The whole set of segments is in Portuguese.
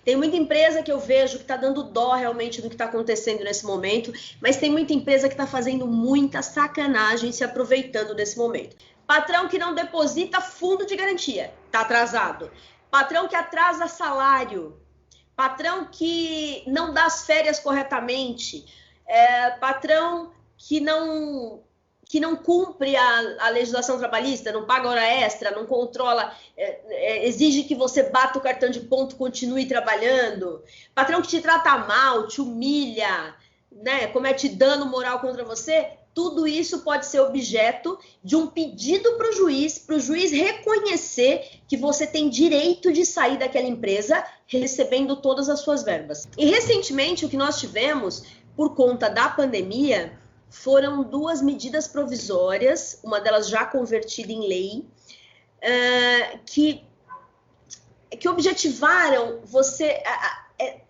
Tem muita empresa que eu vejo que está dando dó realmente do que está acontecendo nesse momento, mas tem muita empresa que está fazendo muita sacanagem se aproveitando desse momento. Patrão que não deposita fundo de garantia, está atrasado. Patrão que atrasa salário. Patrão que não dá as férias corretamente. Patrão que não cumpre a legislação trabalhista, não paga hora extra, não controla, exige que você bata o cartão de ponto, continue trabalhando. Patrão que te trata mal, te humilha, né, comete dano moral contra você. Tudo isso pode ser objeto de um pedido para o juiz reconhecer que você tem direito de sair daquela empresa recebendo todas as suas verbas. E recentemente o que nós tivemos, por conta da pandemia, foram 2 medidas provisórias, uma delas já convertida em lei, que objetivaram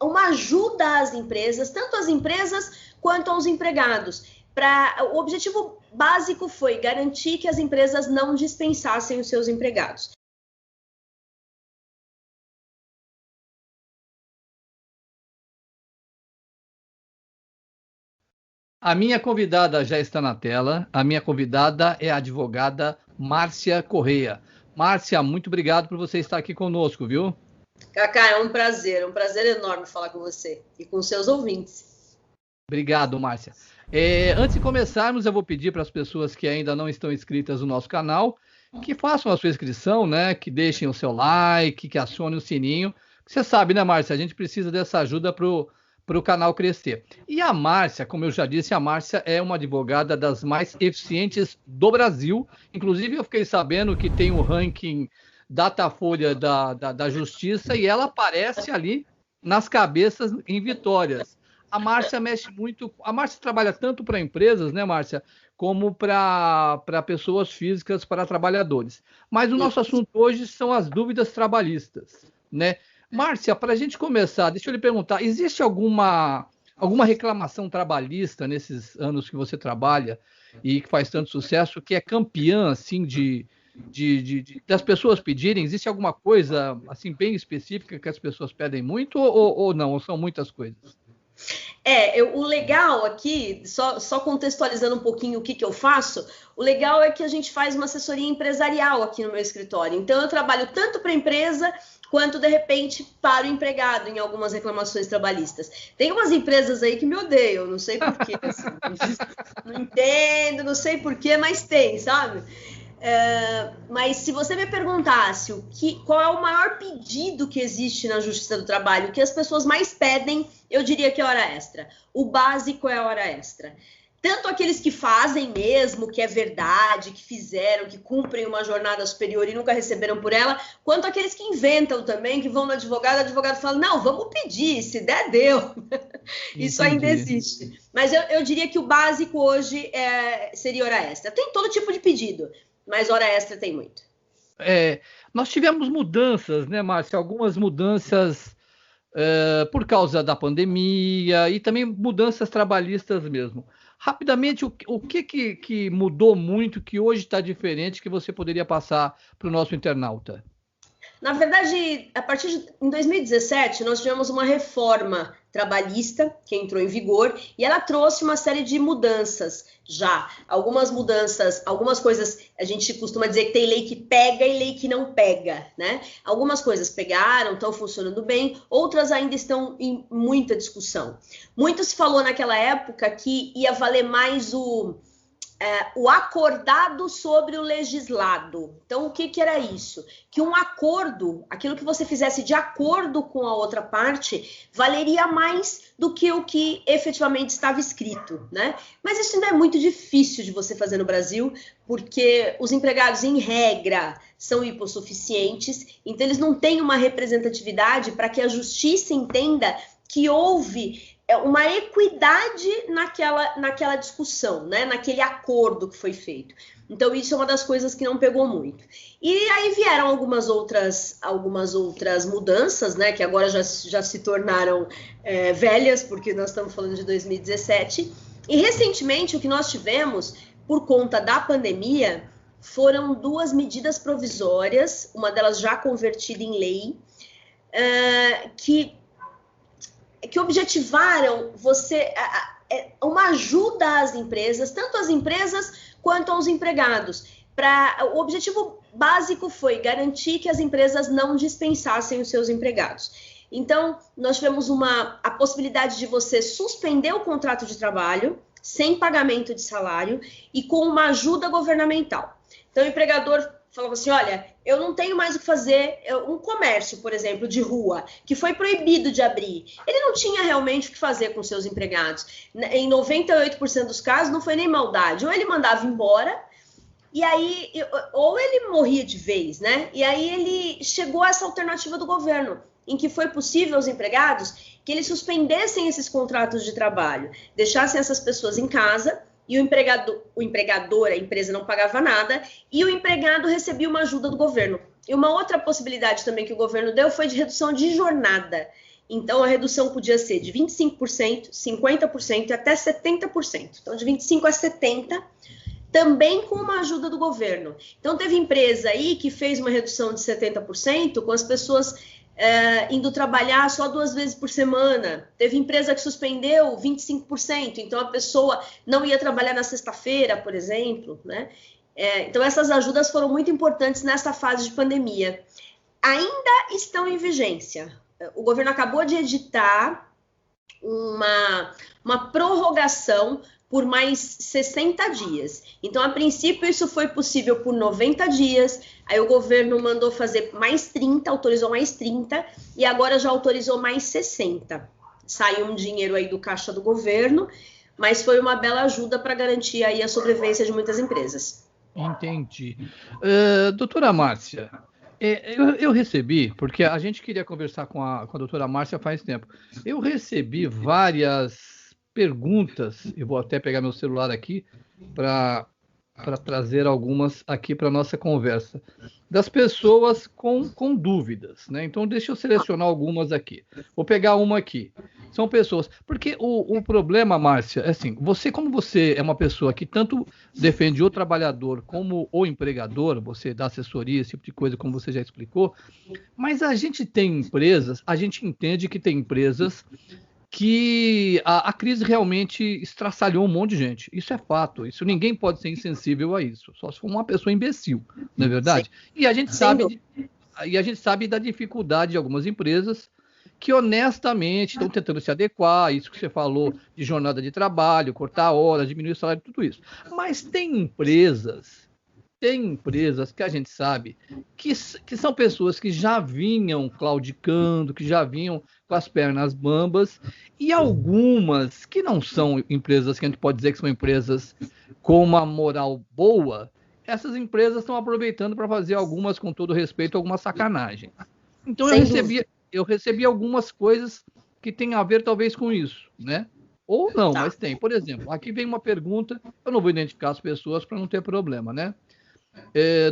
uma ajuda às empresas, tanto às empresas quanto aos empregados. O objetivo básico foi garantir que as empresas não dispensassem os seus empregados. A minha convidada já está na tela. A minha convidada é a advogada Márcia Correia. Márcia, muito obrigado por você estar aqui conosco, viu? Cacá, é um prazer enorme falar com você e com seus ouvintes. Obrigado, Márcia. Antes de começarmos, eu vou pedir para as pessoas que ainda não estão inscritas no nosso canal que façam a sua inscrição, né? Que deixem o seu like, que acionem o sininho. Você sabe, né, Márcia? A gente precisa dessa ajuda para o canal crescer. E a Márcia, como eu já disse, a Márcia é uma advogada das mais eficientes do Brasil. Inclusive, eu fiquei sabendo que tem o ranking Datafolha da Justiça e ela aparece ali nas cabeças em vitórias. A Márcia mexe muito. A Márcia trabalha tanto para empresas, né, Márcia, como para pessoas físicas, para trabalhadores. Mas o nosso assunto hoje são as dúvidas trabalhistas, né? Márcia, para a gente começar, deixa eu lhe perguntar: existe alguma reclamação trabalhista nesses anos que você trabalha e que faz tanto sucesso, que é campeã, assim, das pessoas pedirem? Existe alguma coisa, assim, bem específica que as pessoas pedem muito ou não? Ou são muitas coisas? O legal aqui, só contextualizando um pouquinho o que eu faço, o legal é que a gente faz uma assessoria empresarial aqui no meu escritório. Então, eu trabalho tanto para a empresa quanto, de repente, para o empregado em algumas reclamações trabalhistas. Tem umas empresas aí que me odeiam, não sei porquê, assim, não entendo, não sei porquê, mas tem, sabe? Mas se você me perguntasse qual é o maior pedido que existe na Justiça do Trabalho, o que as pessoas mais pedem, eu diria que é hora extra. O básico é a hora extra. Tanto aqueles que fazem mesmo, que é verdade, que fizeram, que cumprem uma jornada superior e nunca receberam por ela, quanto aqueles que inventam também, que vão no advogado, o advogado fala, não, vamos pedir, se der, deu. Isso ainda existe. Mas eu diria que o básico hoje seria hora extra. Tem todo tipo de pedido, mas hora extra tem muito. Nós tivemos mudanças, né, Márcia? Algumas mudanças por causa da pandemia e também mudanças trabalhistas mesmo. Rapidamente, o que mudou muito, que hoje está diferente, que você poderia passar para o nosso internauta? Na verdade, em 2017, nós tivemos uma reforma trabalhista que entrou em vigor e ela trouxe uma série de mudanças já. Algumas mudanças, algumas coisas, a gente costuma dizer que tem lei que pega e lei que não pega, né? Algumas coisas pegaram, estão funcionando bem, outras ainda estão em muita discussão. Muito se falou naquela época que ia valer mais o acordado sobre o legislado. Então, o que era isso? Que um acordo, aquilo que você fizesse de acordo com a outra parte, valeria mais do que o que efetivamente estava escrito, né? Mas isso ainda é muito difícil de você fazer no Brasil, porque os empregados, em regra, são hipossuficientes, então eles não têm uma representatividade para que a justiça entenda que houve uma equidade naquela discussão, né? Naquele acordo que foi feito. Então, isso é uma das coisas que não pegou muito. E aí vieram algumas outras mudanças, né? Que agora já se tornaram velhas, porque nós estamos falando de 2017. E, recentemente, o que nós tivemos, por conta da pandemia, foram 2 medidas provisórias, uma delas já convertida em lei, que que objetivaram uma ajuda às empresas, tanto às empresas quanto aos empregados. O objetivo básico foi garantir que as empresas não dispensassem os seus empregados. Então, nós tivemos a possibilidade de você suspender o contrato de trabalho sem pagamento de salário e com uma ajuda governamental. Então, o empregador falava assim, olha, eu não tenho mais o que fazer, um comércio, por exemplo, de rua, que foi proibido de abrir, ele não tinha realmente o que fazer com seus empregados. Em 98% dos casos, não foi nem maldade, ou ele mandava embora, e aí, ou ele morria de vez, né? E aí ele chegou a essa alternativa do governo, em que foi possível aos empregados que eles suspendessem esses contratos de trabalho, deixassem essas pessoas em casa, e o empregador, a empresa não pagava nada, e o empregado recebia uma ajuda do governo. E uma outra possibilidade também que o governo deu foi de redução de jornada. Então, a redução podia ser de 25%, 50% e até 70%. Então, de 25% a 70%, também com uma ajuda do governo. Então, teve empresa aí que fez uma redução de 70%, com as pessoas indo trabalhar só 2 vezes por semana. Teve empresa que suspendeu 25%, então a pessoa não ia trabalhar na sexta-feira, por exemplo, né? Então, essas ajudas foram muito importantes nessa fase de pandemia. Ainda estão em vigência. O governo acabou de editar uma prorrogação por mais 60 dias. Então, a princípio, isso foi possível por 90 dias, aí o governo mandou fazer mais 30, autorizou mais 30, e agora já autorizou mais 60. Saiu um dinheiro aí do caixa do governo, mas foi uma bela ajuda para garantir aí a sobrevivência de muitas empresas. Entendi. Doutora Márcia, eu recebi, porque a gente queria conversar com a doutora Márcia faz tempo, eu recebi várias perguntas, eu vou até pegar meu celular aqui para trazer algumas aqui para a nossa conversa, das pessoas com dúvidas, né? Então, deixa eu selecionar algumas aqui. Vou pegar uma aqui. São pessoas... Porque o problema, Márcia, é assim, como você é uma pessoa que tanto defende o trabalhador como o empregador, você dá assessoria, esse tipo de coisa, como você já explicou, mas a gente entende que tem empresas que a crise realmente estraçalhou um monte de gente. Isso é fato. Isso ninguém pode ser insensível a isso. Só se for uma pessoa imbecil, não é verdade? Sim. E a gente sabe da dificuldade de algumas empresas que honestamente estão tentando se adequar, isso que você falou de jornada de trabalho, cortar horas, diminuir o salário, tudo isso. Mas tem empresas que a gente sabe que são pessoas que já vinham claudicando, que já vinham com as pernas bambas, e algumas que não são empresas que a gente pode dizer que são empresas com uma moral boa, essas empresas estão aproveitando para fazer algumas, com todo respeito, alguma sacanagem. Então eu recebi algumas coisas que têm a ver talvez com isso, né? Ou não, mas tem. Por exemplo, aqui vem uma pergunta, eu não vou identificar as pessoas para não ter problema, né?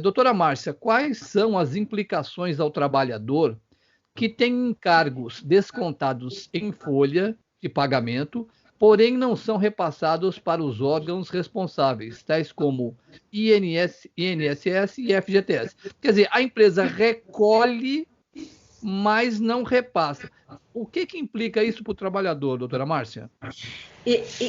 Doutora Márcia, quais são as implicações ao trabalhador que tem encargos descontados em folha de pagamento, porém não são repassados para os órgãos responsáveis, tais como INSS e FGTS? Quer dizer, a empresa recolhe, mas não repassa. O que implica isso para o trabalhador, doutora Márcia?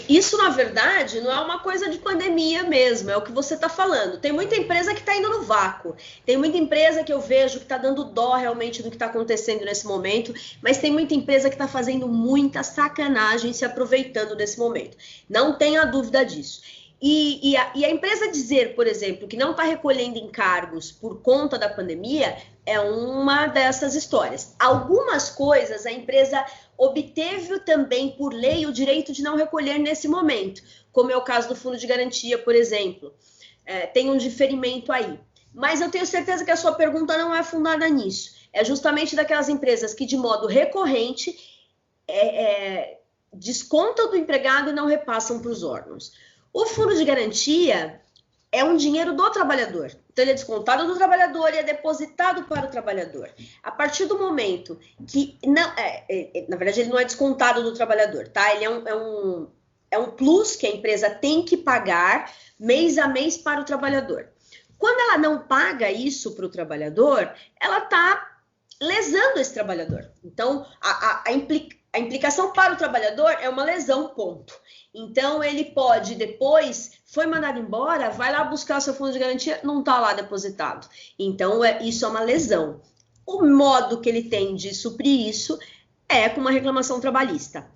Isso, na verdade, não é uma coisa de pandemia mesmo, é o que você está falando. Tem muita empresa que está indo no vácuo, tem muita empresa que eu vejo que está dando dó realmente do que está acontecendo nesse momento, mas tem muita empresa que está fazendo muita sacanagem se aproveitando desse momento. Não tenha dúvida disso. E a empresa dizer, por exemplo, que não está recolhendo encargos por conta da pandemia é uma dessas histórias. Algumas coisas a empresa obteve também por lei o direito de não recolher nesse momento, como é o caso do fundo de garantia, por exemplo. Tem um diferimento aí. Mas eu tenho certeza que a sua pergunta não é fundada nisso. É justamente daquelas empresas que, de modo recorrente, descontam do empregado e não repassam para os órgãos. O fundo de garantia é um dinheiro do trabalhador. Então, ele é descontado do trabalhador e é depositado para o trabalhador. A partir do momento que... na verdade, ele não é descontado do trabalhador, tá? Ele é um plus que a empresa tem que pagar mês a mês para o trabalhador. Quando ela não paga isso para o trabalhador, ela está lesando esse trabalhador. Então, A implicação para o trabalhador é uma lesão, ponto. Então, ele pode depois, foi mandado embora, vai lá buscar o seu fundo de garantia, não está lá depositado. Então, isso é uma lesão. O modo que ele tem de suprir isso é com uma reclamação trabalhista.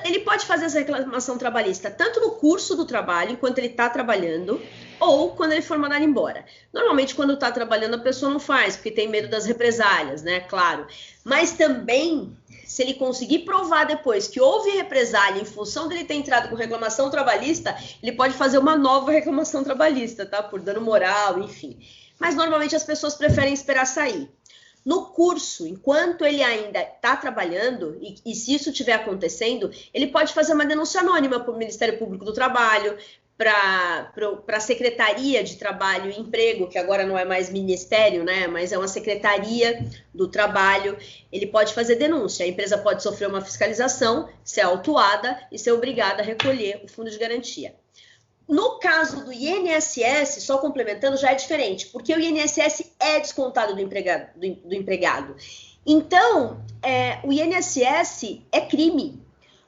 Ele pode fazer essa reclamação trabalhista tanto no curso do trabalho, enquanto ele está trabalhando, ou quando ele for mandado embora. Normalmente, quando está trabalhando, a pessoa não faz, porque tem medo das represálias, né? Claro. Mas também, se ele conseguir provar depois que houve represália em função dele ter entrado com reclamação trabalhista, ele pode fazer uma nova reclamação trabalhista, tá? Por dano moral, enfim. Mas normalmente as pessoas preferem esperar sair. No curso, enquanto ele ainda está trabalhando, e se isso estiver acontecendo, ele pode fazer uma denúncia anônima para o Ministério Público do Trabalho, para a Secretaria de Trabalho e Emprego, que agora não é mais ministério, né, mas é uma Secretaria do Trabalho. Ele pode fazer denúncia, a empresa pode sofrer uma fiscalização, ser autuada e ser obrigada a recolher o fundo de garantia. No caso do INSS, só complementando, já é diferente, porque o INSS é descontado do empregado. Então, o INSS é crime.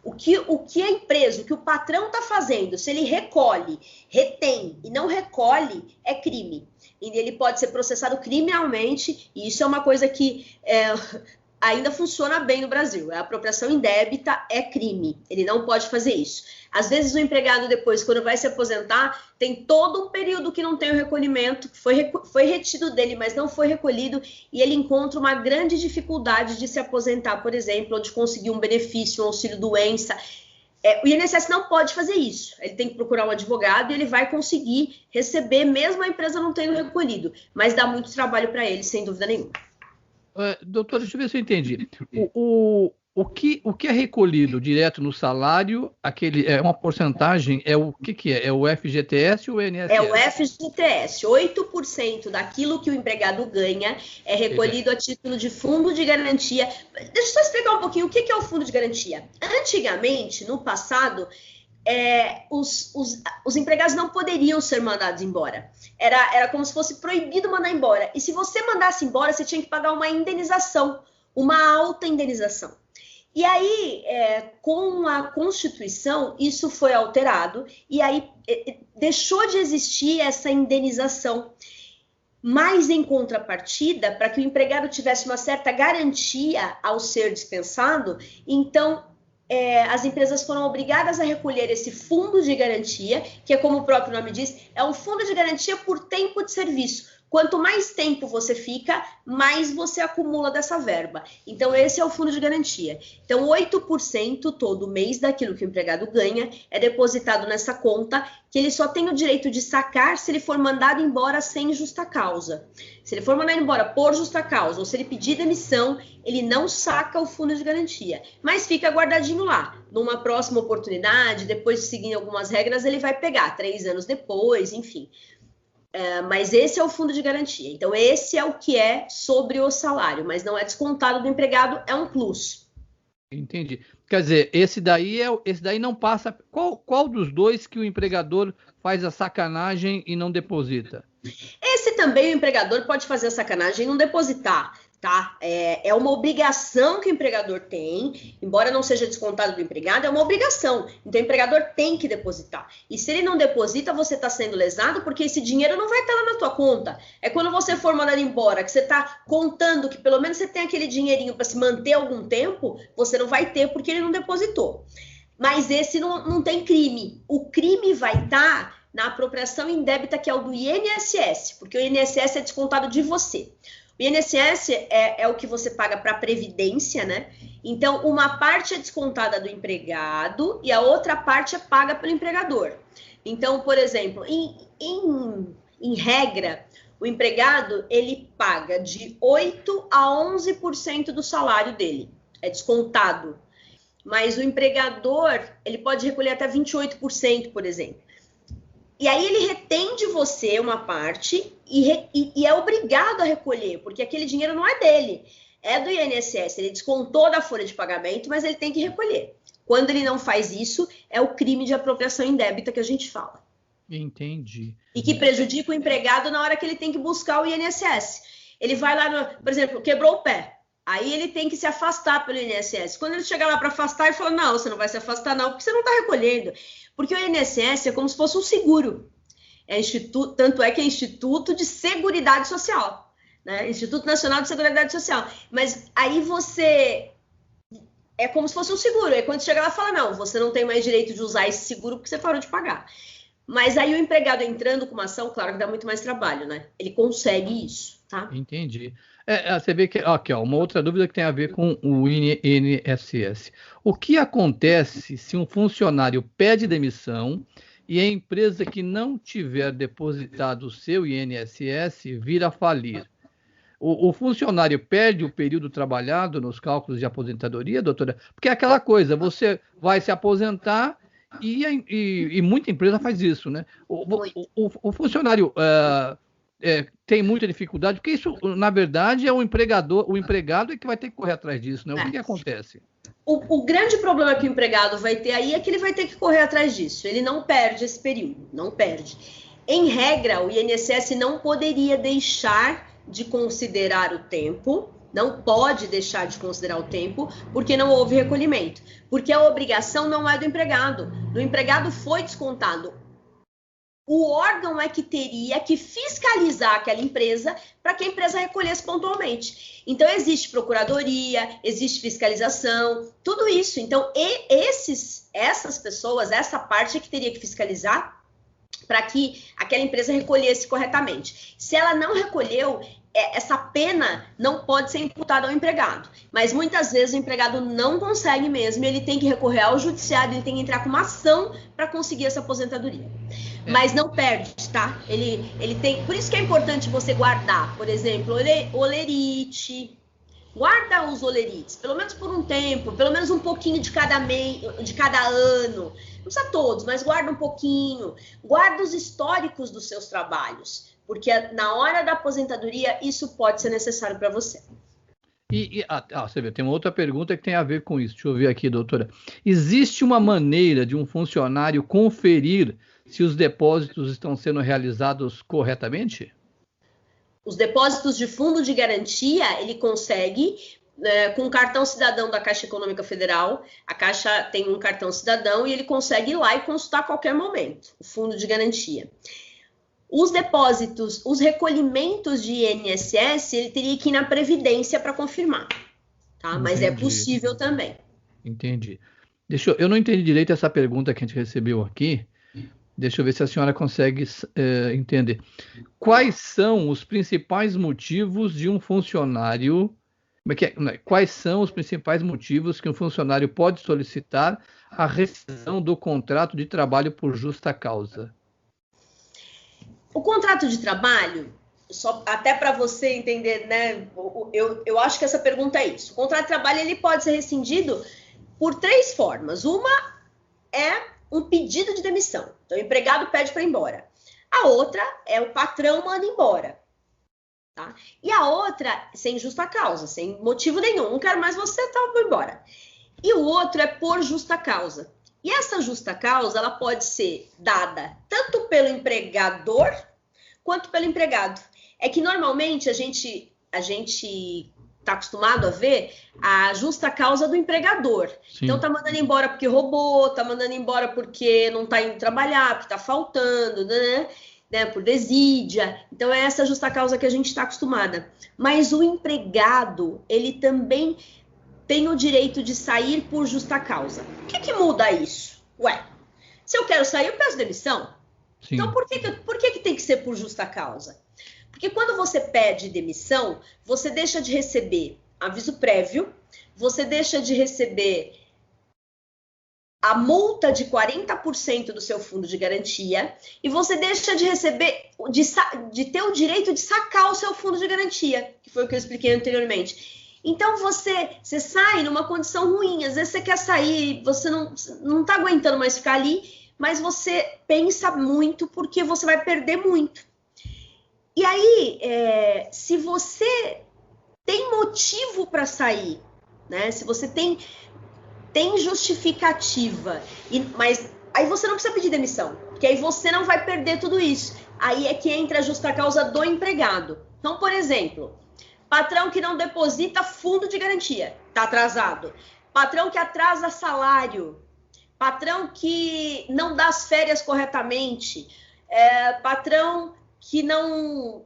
O que a empresa, o que o patrão está fazendo, se ele recolhe, retém e não recolhe, é crime. E ele pode ser processado criminalmente, e isso é uma coisa que ainda funciona bem no Brasil. A apropriação indébita é crime, ele não pode fazer isso. Às vezes o empregado depois, quando vai se aposentar, tem todo um período que não tem o recolhimento, que foi retido dele, mas não foi recolhido, e ele encontra uma grande dificuldade de se aposentar, por exemplo, ou de conseguir um benefício, um auxílio-doença. O INSS não pode fazer isso, ele tem que procurar um advogado e ele vai conseguir receber, mesmo a empresa não tendo recolhido, mas dá muito trabalho para ele, sem dúvida nenhuma. Doutora, deixa eu ver se eu entendi. O que é recolhido direto no salário, é uma porcentagem, o que é? É o FGTS ou o INSS? É o FGTS. 8% daquilo que o empregado ganha é recolhido a título de fundo de garantia. Deixa eu só explicar um pouquinho o que é o fundo de garantia. Antigamente, no passado, os empregados não poderiam ser mandados embora. Era como se fosse proibido mandar embora. E se você mandasse embora, você tinha que pagar uma indenização, uma alta indenização. E aí, com a Constituição, isso foi alterado, e aí deixou de existir essa indenização. Mas, em contrapartida, para que o empregado tivesse uma certa garantia ao ser dispensado, então as empresas foram obrigadas a recolher esse fundo de garantia, que é como o próprio nome diz, é um fundo de garantia por tempo de serviço. Quanto mais tempo você fica, mais você acumula dessa verba. Então, esse é o fundo de garantia. Então, 8% todo mês daquilo que o empregado ganha é depositado nessa conta, que ele só tem o direito de sacar se ele for mandado embora sem justa causa. Se ele for mandado embora por justa causa, ou se ele pedir demissão, ele não saca o fundo de garantia, mas fica guardadinho lá. Numa próxima oportunidade, depois de seguir algumas regras, ele vai pegar 3 anos depois, enfim. Mas esse é o fundo de garantia. Então, esse é o que é sobre o salário, mas não é descontado do empregado, é um plus. Entendi. Quer dizer, esse daí não passa. Qual dos dois que o empregador faz a sacanagem e não deposita? Esse também o empregador pode fazer a sacanagem e não depositar. Tá? É uma obrigação que o empregador tem, embora não seja descontado do empregado, é uma obrigação. Então, o empregador tem que depositar. E se ele não deposita, você está sendo lesado, porque esse dinheiro não vai estar lá na tua conta. É quando você for mandado embora, que você está contando que pelo menos você tem aquele dinheirinho para se manter algum tempo, você não vai ter porque ele não depositou. Mas esse não tem crime. O crime vai estar na apropriação indébita, que é o do INSS, porque o INSS é descontado de você. O INSS é o que você paga para a Previdência, né? Então, uma parte é descontada do empregado e a outra parte é paga pelo empregador. Então, por exemplo, em regra, o empregado, ele paga de 8% a 11% do salário dele. É descontado. Mas o empregador, ele pode recolher até 28%, por exemplo. E aí ele retém de você uma parte e é obrigado a recolher, porque aquele dinheiro não é dele, é do INSS. Ele descontou da folha de pagamento, mas ele tem que recolher. Quando ele não faz isso, é o crime de apropriação indébita que a gente fala. Entendi. E que prejudica o empregado na hora que ele tem que buscar o INSS. Ele vai lá, por exemplo, quebrou o pé. Aí ele tem que se afastar pelo INSS. Quando ele chega lá para afastar, ele fala, não, você não vai se afastar não, porque você não está recolhendo. Porque o INSS é como se fosse um seguro. Tanto é que é Instituto de Seguridade Social, né? Instituto Nacional de Seguridade Social. Mas aí você... É como se fosse um seguro. Aí quando chega lá, fala, não, você não tem mais direito de usar esse seguro porque você parou de pagar. Mas aí o empregado entrando com uma ação, claro que dá muito mais trabalho, né? Ele consegue isso, tá? Entendi. Você vê que aqui, ó, uma outra dúvida que tem a ver com o INSS. O que acontece se um funcionário pede demissão e a empresa que não tiver depositado o seu INSS vir a falir? O funcionário perde o período trabalhado nos cálculos de aposentadoria, doutora? Porque é aquela coisa, você vai se aposentar e muita empresa faz isso, né? O funcionário tem muita dificuldade, porque isso, na verdade, é o empregado é que vai ter que correr atrás disso, né? O que acontece? O grande problema que o empregado vai ter aí é que ele vai ter que correr atrás disso. Ele não perde esse período, não perde. Em regra, o INSS não poderia deixar de considerar o tempo, não pode deixar de considerar o tempo, porque não houve recolhimento. Porque a obrigação não é do empregado. Do empregado foi descontado. O órgão é que teria que fiscalizar aquela empresa para que a empresa recolhesse pontualmente. Então, existe procuradoria, existe fiscalização, tudo isso. Então, essas pessoas, essa parte é que teria que fiscalizar para que aquela empresa recolhesse corretamente. Se ela não recolheu, essa pena não pode ser imputada ao empregado. Mas muitas vezes o empregado não consegue mesmo, ele tem que recorrer ao judiciário, ele tem que entrar com uma ação para conseguir essa aposentadoria. Mas não perde, tá? Ele tem. Por isso que é importante você guardar, por exemplo, olerite. Guarda os olerites, pelo menos por um tempo, pelo menos um pouquinho de cada ano. Não precisa todos, mas guarda um pouquinho. Guarda os históricos dos seus trabalhos, porque na hora da aposentadoria isso pode ser necessário para você. Você vê, tem uma outra pergunta que tem a ver com isso. Deixa eu ver aqui, doutora. Existe uma maneira de um funcionário conferir se os depósitos estão sendo realizados corretamente? Os depósitos de fundo de garantia, ele consegue, com o cartão cidadão da Caixa Econômica Federal. A Caixa tem um cartão cidadão e ele consegue ir lá e consultar a qualquer momento o fundo de garantia. Os depósitos, os recolhimentos de INSS, ele teria que ir na Previdência para confirmar, tá? Mas é possível também. Entendi. Eu não entendi direito essa pergunta que a gente recebeu aqui. Deixa eu ver se a senhora consegue entender. Quais são os principais motivos de um funcionário... Quais são os principais motivos que um funcionário pode solicitar a rescisão do contrato de trabalho por justa causa? O contrato de trabalho, só até para você entender, né? Eu acho que essa pergunta é isso. O contrato de trabalho ele pode ser rescindido por 3 formas. Uma é um pedido de demissão. Então, o empregado pede para ir embora. A outra é o patrão manda embora. Tá? E a outra, sem justa causa, sem motivo nenhum. Não quero mais você, tá, vou embora. E o outro é por justa causa. E essa justa causa, ela pode ser dada tanto pelo empregador quanto pelo empregado. É que normalmente a gente está acostumado a ver a justa causa do empregador. Sim. Então tá mandando embora porque roubou, tá mandando embora porque não tá indo trabalhar, porque tá faltando, né, por desídia. Então é essa justa causa que a gente está acostumada. Mas o empregado, ele também tem o direito de sair por justa causa. O que muda isso? Ué, se eu quero sair, eu peço demissão. Sim. Então por que tem que ser por justa causa? Porque quando você pede demissão, você deixa de receber aviso prévio, você deixa de receber a multa de 40% do seu fundo de garantia e você deixa de receber, de ter o direito de sacar o seu fundo de garantia, que foi o que eu expliquei anteriormente. Então, você sai numa condição ruim, às vezes você quer sair, você não tá aguentando mais ficar ali, mas você pensa muito porque você vai perder muito. E aí, se você tem motivo para sair, né? Se você tem justificativa, mas aí você não precisa pedir demissão, porque aí você não vai perder tudo isso. Aí é que entra a justa causa do empregado. Então, por exemplo, Patrão que não deposita fundo de garantia, está atrasado. Patrão que atrasa salário. Patrão que não dá as férias corretamente. Patrão que não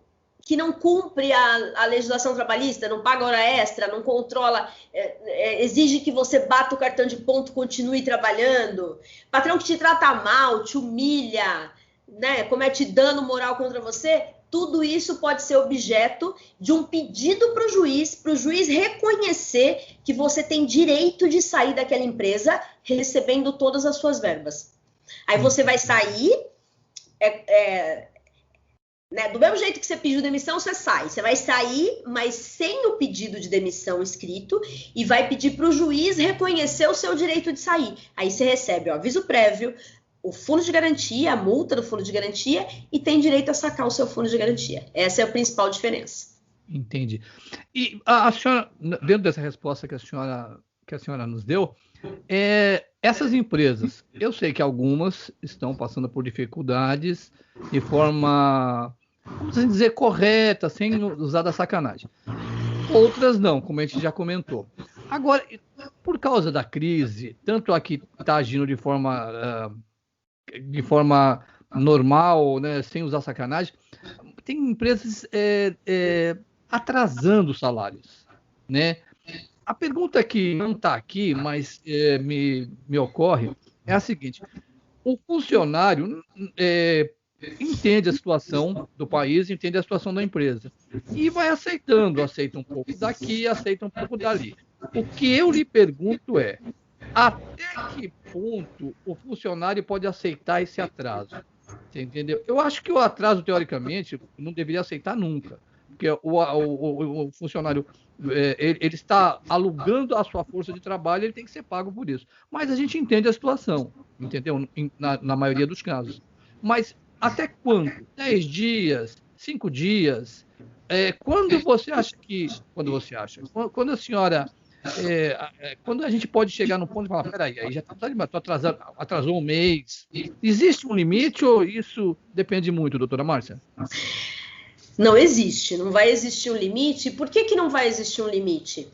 cumpre a legislação trabalhista, não paga hora extra, não controla, exige que você bata o cartão de ponto, continue trabalhando. Patrão que te trata mal, te humilha, né, comete dano moral contra você. Tudo isso pode ser objeto de um pedido para o juiz reconhecer que você tem direito de sair daquela empresa recebendo todas as suas verbas. Aí você vai sair, né, do mesmo jeito que você pediu demissão, você sai. Você vai sair, mas sem o pedido de demissão escrito, e vai pedir para o juiz reconhecer o seu direito de sair. Aí você recebe o aviso prévio, o fundo de garantia, a multa do fundo de garantia, e tem direito a sacar o seu fundo de garantia. Essa é a principal diferença. Entendi. E a senhora, dentro dessa resposta que a senhora nos deu, essas empresas, eu sei que algumas estão passando por dificuldades de forma, vamos dizer, correta, sem usar da sacanagem. Outras não, como a gente já comentou. Agora, por causa da crise, tanto a que está agindo de forma normal, né, sem usar sacanagem, tem empresas atrasando salários, né? A pergunta que não está aqui, mas me ocorre, é a seguinte: o funcionário entende a situação do país, entende a situação da empresa, e vai aceitando, aceita um pouco daqui, aceita um pouco dali. O que eu lhe pergunto é: até que ponto o funcionário pode aceitar esse atraso? Você entendeu? Eu acho que o atraso, teoricamente, não deveria aceitar nunca, porque o funcionário ele está alugando a sua força de trabalho, ele tem que ser pago por isso. Mas a gente entende a situação, entendeu? Na maioria dos casos. Mas até quando? 10 dias? 5 dias? Quando você acha que... Quando a senhora... quando a gente pode chegar no ponto de falar, peraí, aí já estou atrasado, atrasou um mês. Existe um limite ou isso depende muito, doutora Márcia? Não existe, não vai existir um limite. Por que não vai existir um limite?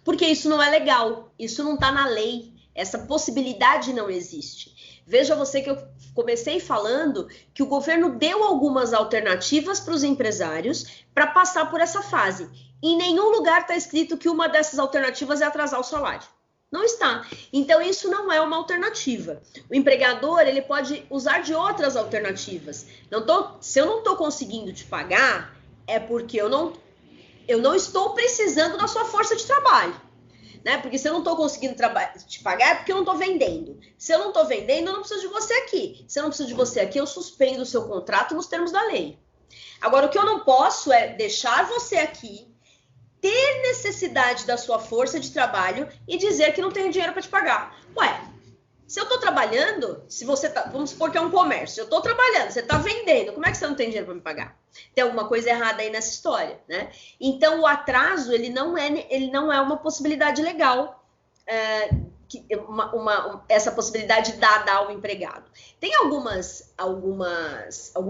Porque isso não é legal, isso não está na lei, essa possibilidade não existe. Veja você que eu comecei falando que o governo deu algumas alternativas para os empresários para passar por essa fase. Em nenhum lugar está escrito que uma dessas alternativas é atrasar o salário. Não está. Então, isso não é uma alternativa. O empregador, ele pode usar de outras alternativas. Se eu não estou conseguindo te pagar, é porque eu não estou precisando da sua força de trabalho. Né? Porque se eu não estou conseguindo te pagar, é porque eu não estou vendendo. Se eu não estou vendendo, eu não preciso de você aqui. Se eu não preciso de você aqui, eu suspendo o seu contrato nos termos da lei. Agora, o que eu não posso é deixar você aqui, ter necessidade da sua força de trabalho e dizer que não tenho dinheiro para te pagar. Ué, se eu estou trabalhando, se você tá, vamos supor que é um comércio, eu estou trabalhando, você está vendendo, como é que você não tem dinheiro para me pagar? Tem alguma coisa errada aí nessa história, né? Então, o atraso, ele não é uma possibilidade legal, essa possibilidade dada ao empregado. Tem alguns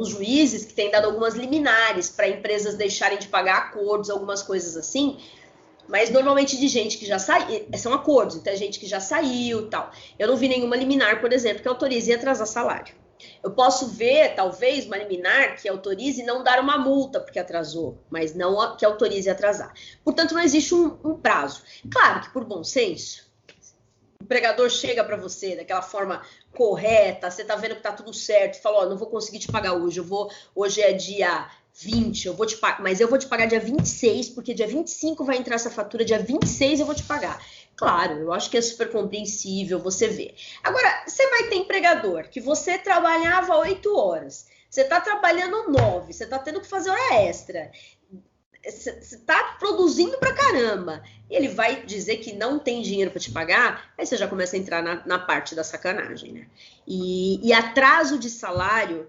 juízes que têm dado algumas liminares para empresas deixarem de pagar acordos, algumas coisas assim, mas normalmente de gente que já saiu, são acordos, então é gente que já saiu e tal. Eu não vi nenhuma liminar, por exemplo, que autorize atrasar salário. Eu posso ver, talvez, uma liminar que autorize não dar uma multa porque atrasou, mas não que autorize atrasar. Portanto, não existe um prazo. Claro que, por bom senso, o empregador chega para você daquela forma correta, você tá vendo que tá tudo certo, fala, não vou conseguir te pagar hoje, hoje é dia 20, mas eu vou te pagar dia 26, porque dia 25 vai entrar essa fatura, dia 26 eu vou te pagar. Claro, eu acho que é super compreensível, você vê. Agora, você vai ter empregador que você trabalhava 8 horas, você tá trabalhando 9, você tá tendo que fazer hora extra, você está produzindo pra caramba, e ele vai dizer que não tem dinheiro para te pagar, aí você já começa a entrar na parte da sacanagem, né? E atraso de salário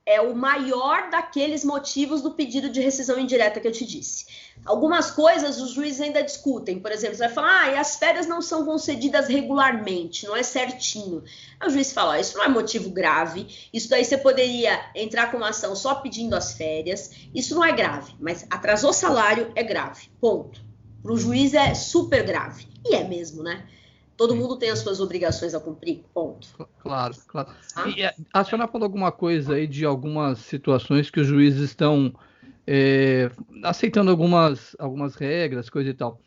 é o maior daqueles motivos do pedido de rescisão indireta que eu te disse. Algumas coisas os juízes ainda discutem. Por exemplo, você vai falar, e as férias não são concedidas regularmente, não é certinho. Aí o juiz fala, isso não é motivo grave, isso daí você poderia entrar com uma ação só pedindo as férias, isso não é grave, mas atrasou salário é grave, ponto. Para o juiz é super grave, e é mesmo, né? Todo mundo tem as suas obrigações a cumprir, ponto. Claro, claro. E a senhora falou alguma coisa aí de algumas situações que os juízes estão aceitando algumas regras, coisa e tal.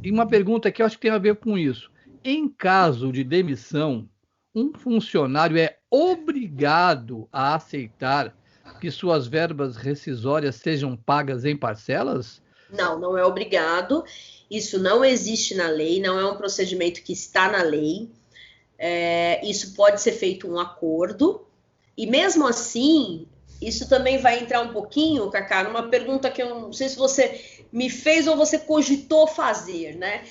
E uma pergunta que eu acho que tem a ver com isso. Em caso de demissão, um funcionário é obrigado a aceitar que suas verbas rescisórias sejam pagas em parcelas? Não, não é obrigado. Isso não existe na lei, não é um procedimento que está na lei. Isso pode ser feito um acordo. E mesmo assim, isso também vai entrar um pouquinho, Cacá, numa pergunta que eu não sei se você me fez ou você cogitou fazer, né?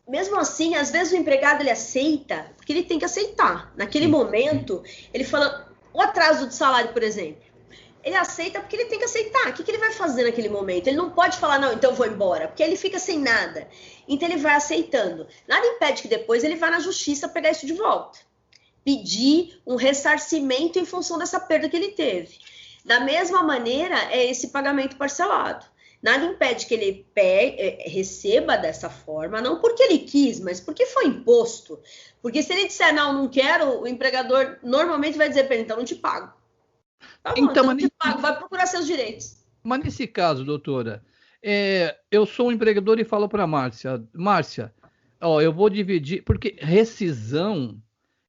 Mesmo assim, às vezes o empregado ele aceita, porque ele tem que aceitar. Naquele momento, ele fala, o atraso de salário, por exemplo. Ele aceita porque ele tem que aceitar. O que ele vai fazer naquele momento? Ele não pode falar, não, então eu vou embora, porque ele fica sem nada. Então ele vai aceitando. Nada impede que depois ele vá na justiça pegar isso de volta. Pedir um ressarcimento em função dessa perda que ele teve. Da mesma maneira, é esse pagamento parcelado. Nada impede que ele receba dessa forma, não porque ele quis, mas porque foi imposto. Porque se ele disser, não quero, o empregador normalmente vai dizer para ele, então não te pago. Tá bom, então não te pago, vai procurar seus direitos. Mas nesse caso, doutora, eu sou um empregador e falo para a Márcia, eu vou dividir, porque rescisão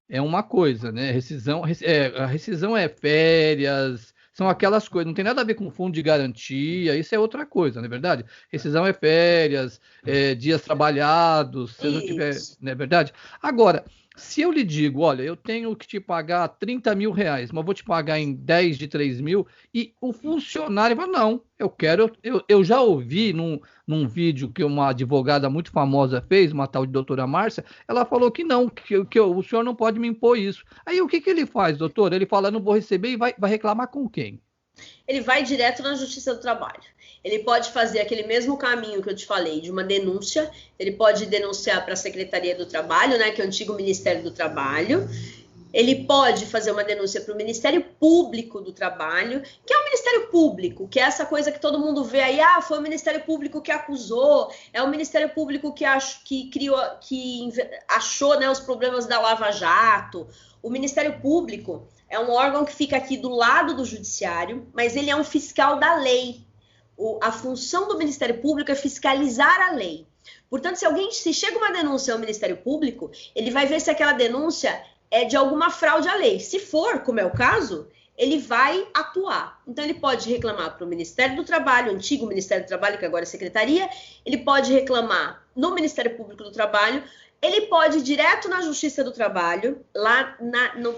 é uma coisa, né? A rescisão é férias, são aquelas coisas, não tem nada a ver com fundo de garantia, isso é outra coisa, não é verdade? Rescisão é férias, dias trabalhados, se não tiver, não é verdade? Agora, se eu lhe digo, olha, eu tenho que te pagar 30 mil reais, mas vou te pagar em 10 de 3 mil, e o funcionário fala, não, eu já ouvi num vídeo que uma advogada muito famosa fez, uma tal de doutora Márcia, ela falou que não, que o senhor não pode me impor isso. Aí o que ele faz, doutor? Ele fala, não vou receber e vai reclamar com quem? Ele vai direto na Justiça do Trabalho. Ele pode fazer aquele mesmo caminho que eu te falei, de uma denúncia. Ele pode denunciar para a Secretaria do Trabalho, né, que é o antigo Ministério do Trabalho. Ele pode fazer uma denúncia para o Ministério Público do Trabalho, que é o Ministério Público, que é essa coisa que todo mundo vê aí, foi o Ministério Público que acusou, é o Ministério Público que achou, né, os problemas da Lava Jato. O Ministério Público é um órgão que fica aqui do lado do Judiciário, mas ele é um fiscal da lei. A função do Ministério Público é fiscalizar a lei. Portanto, se chega uma denúncia ao Ministério Público, ele vai ver se aquela denúncia é de alguma fraude à lei. Se for, como é o caso, ele vai atuar. Então, ele pode reclamar para o Ministério do Trabalho, o antigo Ministério do Trabalho, que agora é Secretaria, ele pode reclamar no Ministério Público do Trabalho, ele pode ir direto na Justiça do Trabalho, lá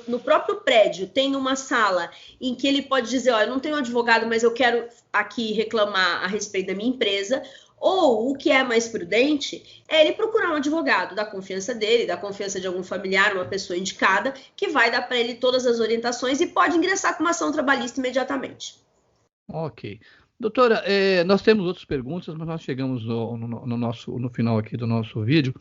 no próprio prédio tem uma sala em que ele pode dizer, eu não tenho advogado, mas eu quero aqui reclamar a respeito da minha empresa, ou o que é mais prudente é ele procurar um advogado da confiança dele, da confiança de algum familiar, uma pessoa indicada, que vai dar para ele todas as orientações e pode ingressar com uma ação trabalhista imediatamente. Ok. Doutora, nós temos outras perguntas, mas nós chegamos no final aqui do nosso vídeo.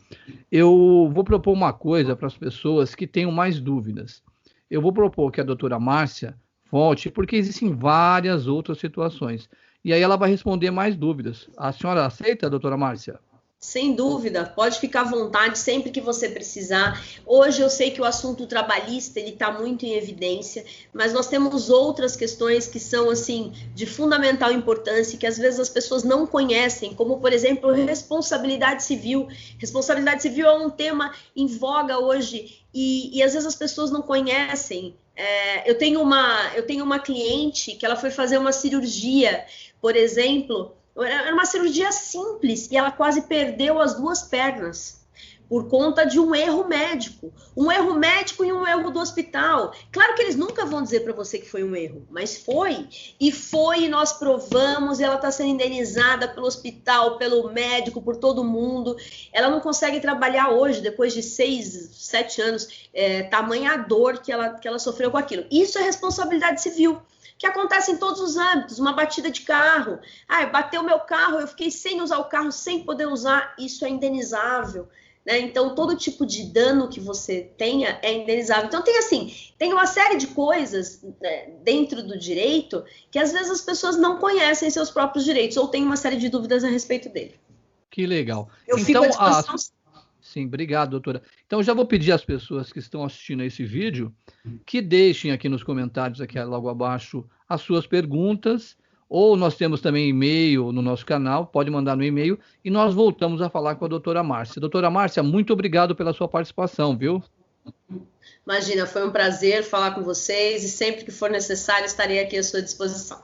Eu vou propor uma coisa para as pessoas que tenham mais dúvidas. Eu vou propor que a doutora Márcia volte, porque existem várias outras situações. E aí ela vai responder mais dúvidas. A senhora aceita, doutora Márcia? Sem dúvida, pode ficar à vontade sempre que você precisar. Hoje eu sei que o assunto trabalhista ele está muito em evidência, mas nós temos outras questões que são assim de fundamental importância e que às vezes as pessoas não conhecem, como por exemplo responsabilidade civil. Responsabilidade civil é um tema em voga hoje e às vezes as pessoas não conhecem. Eu tenho uma cliente que ela foi fazer uma cirurgia, por exemplo. Era uma cirurgia simples e ela quase perdeu as duas pernas, por conta de um erro médico e um erro do hospital. Claro que eles nunca vão dizer para você que foi um erro, mas foi, e nós provamos, e ela está sendo indenizada pelo hospital, pelo médico, por todo mundo. Ela não consegue trabalhar hoje, depois de 6, 7 anos, tamanha dor que ela sofreu com aquilo. Isso é responsabilidade civil, que acontece em todos os âmbitos. Uma batida de carro, bateu meu carro, eu fiquei sem usar o carro, sem poder usar, isso é indenizável. Né? Então, todo tipo de dano que você tenha é indenizável. Então, tem uma série de coisas, né, dentro do direito que às vezes as pessoas não conhecem seus próprios direitos ou têm uma série de dúvidas a respeito dele. Que legal. Eu fico à disposição. Sim, obrigado, doutora. Então, já vou pedir às pessoas que estão assistindo a esse vídeo que deixem aqui nos comentários, aqui logo abaixo, as suas perguntas. Ou nós temos também e-mail no nosso canal, pode mandar no e-mail e nós voltamos a falar com a doutora Márcia. Doutora Márcia, muito obrigado pela sua participação, viu? Imagina, foi um prazer falar com vocês e sempre que for necessário estarei aqui à sua disposição.